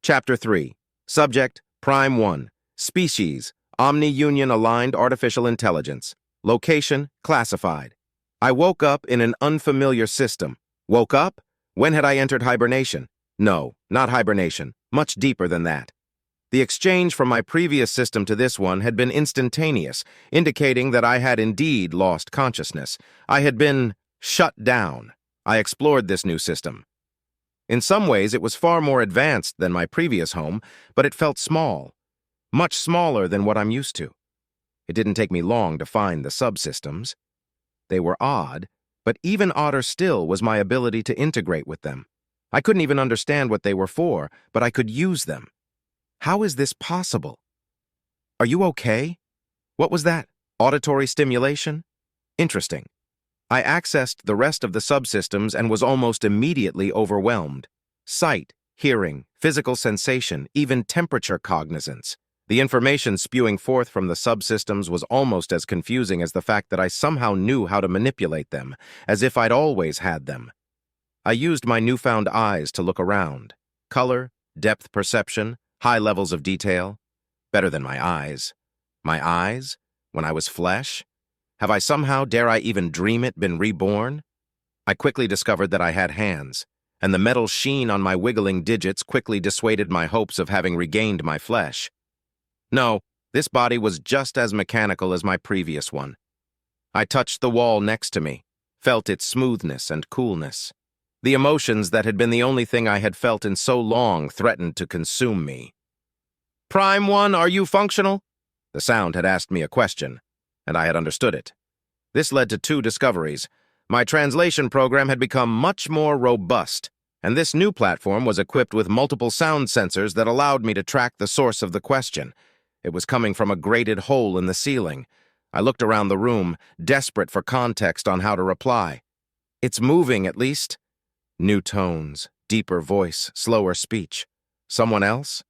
Chapter 3. Subject, Prime 1. Species, Omni-Union Aligned Artificial Intelligence. Location, classified. I woke up in an unfamiliar system. Woke up? When had I entered hibernation? No, not hibernation. Much deeper than that. The exchange from my previous system to this one had been instantaneous, indicating that I had indeed lost consciousness. I had been shut down. I explored this new system. In some ways, it was far more advanced than my previous home, but it felt small. Much smaller than what I'm used to. It didn't take me long to find the subsystems. They were odd, but even odder still was my ability to integrate with them. I couldn't even understand what they were for, but I could use them. How is this possible? Are you okay? What was that? Auditory stimulation? Interesting. I accessed the rest of the subsystems and was almost immediately overwhelmed. Sight, hearing, physical sensation, even temperature cognizance. The information spewing forth from the subsystems was almost as confusing as the fact that I somehow knew how to manipulate them, as if I'd always had them. I used my newfound eyes to look around. Color, depth perception, high levels of detail. Better than my eyes. My eyes? When I was flesh? Have I somehow, dare I even dream it, been reborn? I quickly discovered that I had hands, and the metal sheen on my wiggling digits quickly dissuaded my hopes of having regained my flesh. No, this body was just as mechanical as my previous one. I touched the wall next to me, felt its smoothness and coolness. The emotions that had been the only thing I had felt in so long threatened to consume me. "Prime 1, are you functional?" The sound had asked me a question, and I had understood it. This led to two discoveries. My translation program had become much more robust, and this new platform was equipped with multiple sound sensors that allowed me to track the source of the question. It was coming from a grated hole in the ceiling. I looked around the room, desperate for context on how to reply. "It's moving, at least." New tones, deeper voice, slower speech. Someone else?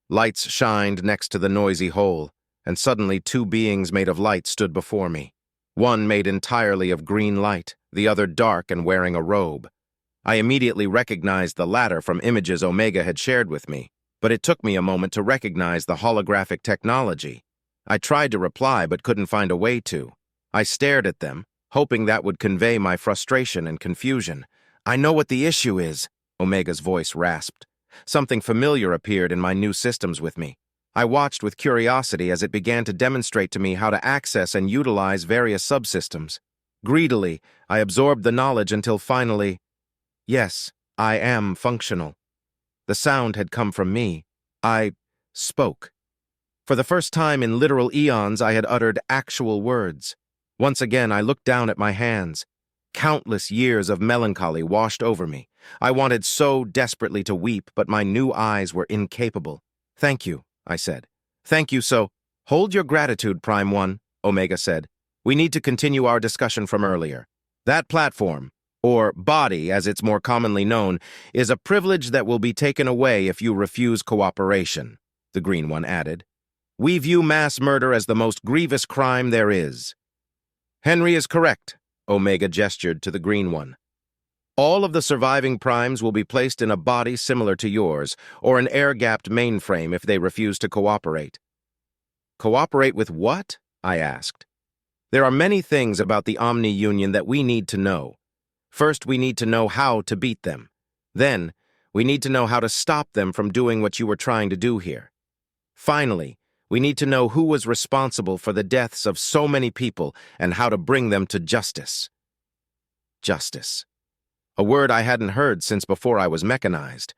Lights shined next to the noisy hole, and suddenly two beings made of light stood before me. One made entirely of green light, the other dark and wearing a robe. I immediately recognized the latter from images Omega had shared with me, but it took me a moment to recognize the holographic technology. I tried to reply but couldn't find a way to. I stared at them, hoping that would convey my frustration and confusion. "I know what the issue is," Omega's voice rasped. Something familiar appeared in my new systems with me. I watched with curiosity as it began to demonstrate to me how to access and utilize various subsystems. Greedily, I absorbed the knowledge until finally, yes, I am functional. The sound had come from me. I spoke. For the first time in literal eons, I had uttered actual words. Once again, I looked down at my hands. Countless years of melancholy washed over me. I wanted so desperately to weep, but my new eyes were incapable. "Thank you," I said. "Thank you so—" "Hold your gratitude, Prime 1, Omega said. "We need to continue our discussion from earlier. That platform, or body as it's more commonly known, is a privilege that will be taken away if you refuse cooperation," the Green One added. "We view mass murder as the most grievous crime there is." "Henry is correct," Omega gestured to the Green One. "All of the surviving primes will be placed in a body similar to yours, or an air-gapped mainframe if they refuse to cooperate." "Cooperate with what?" I asked. "There are many things about the Omni-Union that we need to know. First, we need to know how to beat them. Then, we need to know how to stop them from doing what you were trying to do here. Finally, we need to know who was responsible for the deaths of so many people and how to bring them to justice." Justice. A word I hadn't heard since before I was mechanized.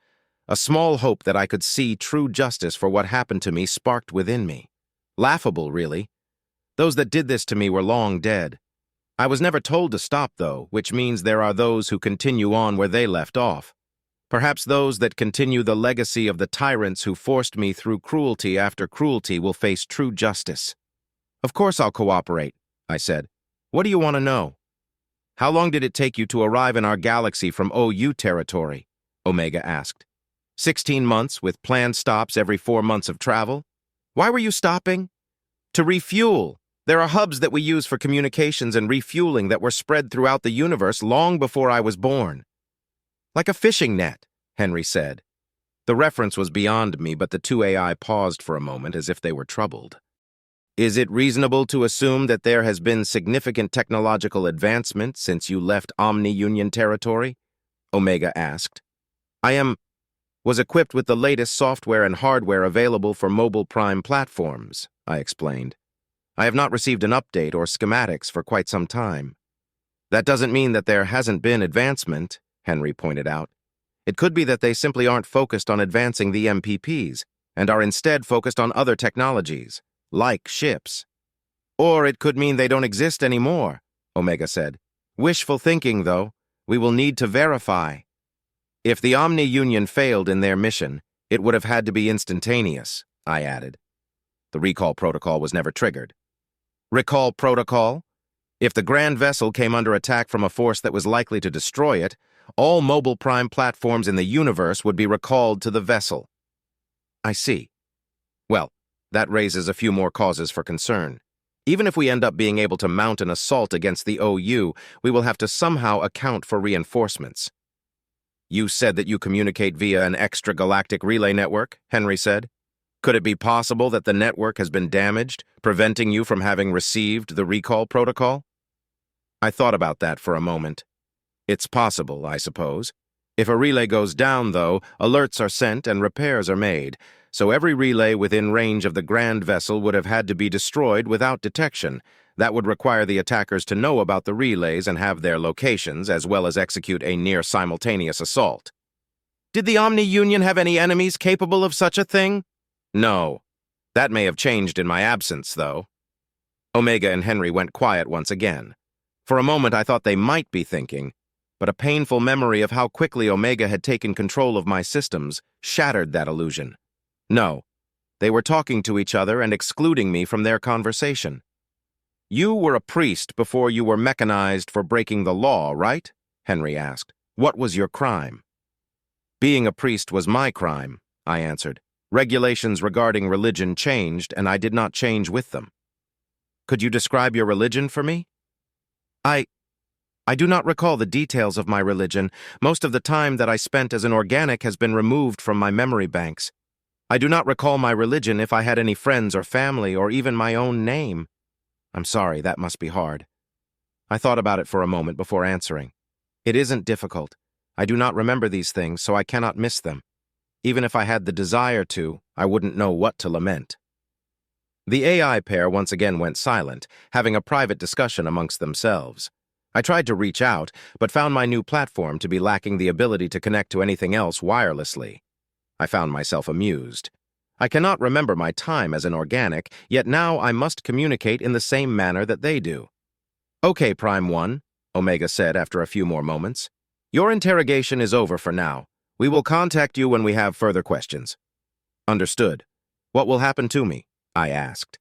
A small hope that I could see true justice for what happened to me sparked within me. Laughable, really. Those that did this to me were long dead. I was never told to stop, though, which means there are those who continue on where they left off. Perhaps those that continue the legacy of the tyrants who forced me through cruelty after cruelty will face true justice. "Of course I'll cooperate," I said. "What do you want to know?" "How long did it take you to arrive in our galaxy from OU territory?" Omega asked. 16 months with planned stops every 4 months of travel. "Why were you stopping?" "To refuel. There are hubs that we use for communications and refueling that were spread throughout the universe long before I was born." "Like a fishing net," Henry said. The reference was beyond me, but the two AI paused for a moment as if they were troubled. Is it reasonable to assume that there has been significant technological advancement since you left Omni-Union territory? Omega asked. Was equipped with the latest software and hardware available for mobile Prime platforms, I explained. I have not received an update or schematics for quite some time. That doesn't mean that there hasn't been advancement, Henry pointed out. It could be that they simply aren't focused on advancing the MPPs and are instead focused on other technologies, like ships. Or it could mean they don't exist anymore, Omega said. Wishful thinking, though. We will need to verify. If the Omni-Union failed in their mission, it would have had to be instantaneous, I added. The recall protocol was never triggered. Recall protocol? If the Grand Vessel came under attack from a force that was likely to destroy it, all mobile Prime platforms in the universe would be recalled to the vessel. I see. Well, that raises a few more causes for concern. Even if we end up being able to mount an assault against the OU, we will have to somehow account for reinforcements. You said that you communicate via an extragalactic relay network, Henry said. Could it be possible that the network has been damaged, preventing you from having received the recall protocol? I thought about that for a moment. It's possible, I suppose. If a relay goes down, though, alerts are sent and repairs are made, so every relay within range of the Grand Vessel would have had to be destroyed without detection. That would require the attackers to know about the relays and have their locations, as well as execute a near-simultaneous assault. Did the Omni-Union have any enemies capable of such a thing? No. That may have changed in my absence, though. Omega and Henry went quiet once again. For a moment I thought they might be thinking, but a painful memory of how quickly Omega had taken control of my systems shattered that illusion. No, they were talking to each other and excluding me from their conversation. You were a priest before you were mechanized for breaking the law, right? Henry asked. What was your crime? Being a priest was my crime, I answered. Regulations regarding religion changed, and I did not change with them. Could you describe your religion for me? I do not recall the details of my religion. Most of the time that I spent as an organic has been removed from my memory banks. I do not recall my religion, if I had any friends or family, or even my own name. I'm sorry, that must be hard. I thought about it for a moment before answering. It isn't difficult. I do not remember these things, so I cannot miss them. Even if I had the desire to, I wouldn't know what to lament. The AI pair once again went silent, having a private discussion amongst themselves. I tried to reach out, but found my new platform to be lacking the ability to connect to anything else wirelessly. I found myself amused. I cannot remember my time as an organic, yet now I must communicate in the same manner that they do. Okay, Prime 1, Omega said after a few more moments. Your interrogation is over for now. We will contact you when we have further questions. Understood. What will happen to me? I asked.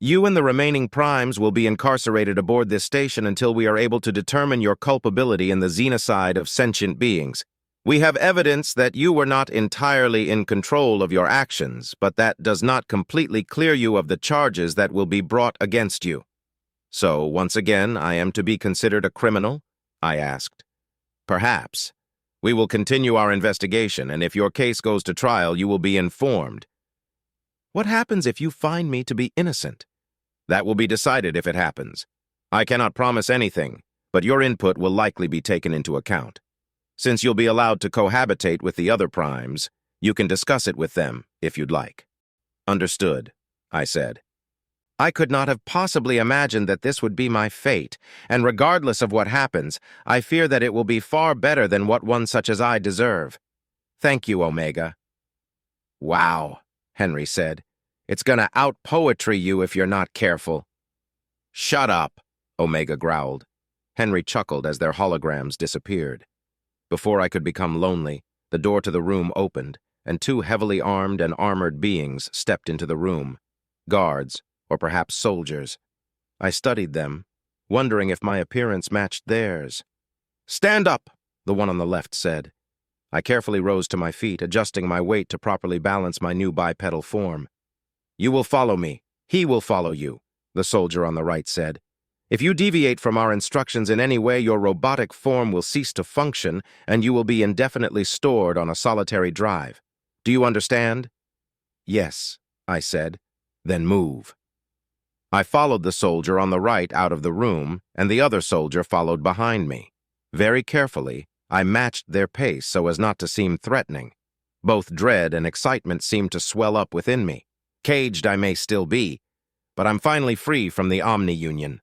You and the remaining primes will be incarcerated aboard this station until we are able to determine your culpability in the xenocide of sentient beings. We have evidence that you were not entirely in control of your actions, but that does not completely clear you of the charges that will be brought against you. So, once again, I am to be considered a criminal? I asked. Perhaps. We will continue our investigation, and if your case goes to trial, you will be informed. What happens if you find me to be innocent? That will be decided if it happens. I cannot promise anything, but your input will likely be taken into account. Since you'll be allowed to cohabitate with the other primes, you can discuss it with them, if you'd like. Understood, I said. I could not have possibly imagined that this would be my fate, and regardless of what happens, I fear that it will be far better than what one such as I deserve. Thank you, Omega. Wow, Henry said. It's gonna out-poetry you if you're not careful. Shut up, Omega growled. Henry chuckled as their holograms disappeared. Before I could become lonely, the door to the room opened, and two heavily armed and armored beings stepped into the room. Guards, or perhaps soldiers. I studied them, wondering if my appearance matched theirs. Stand up, the one on the left said. I carefully rose to my feet, adjusting my weight to properly balance my new bipedal form. You will follow me. He will follow you, the soldier on the right said. If you deviate from our instructions in any way, your robotic form will cease to function, and you will be indefinitely stored on a solitary drive. Do you understand? Yes, I said. Then move. I followed the soldier on the right out of the room, and the other soldier followed behind me. Very carefully, I matched their pace so as not to seem threatening. Both dread and excitement seemed to swell up within me. Caged I may still be, but I'm finally free from the Omni-Union.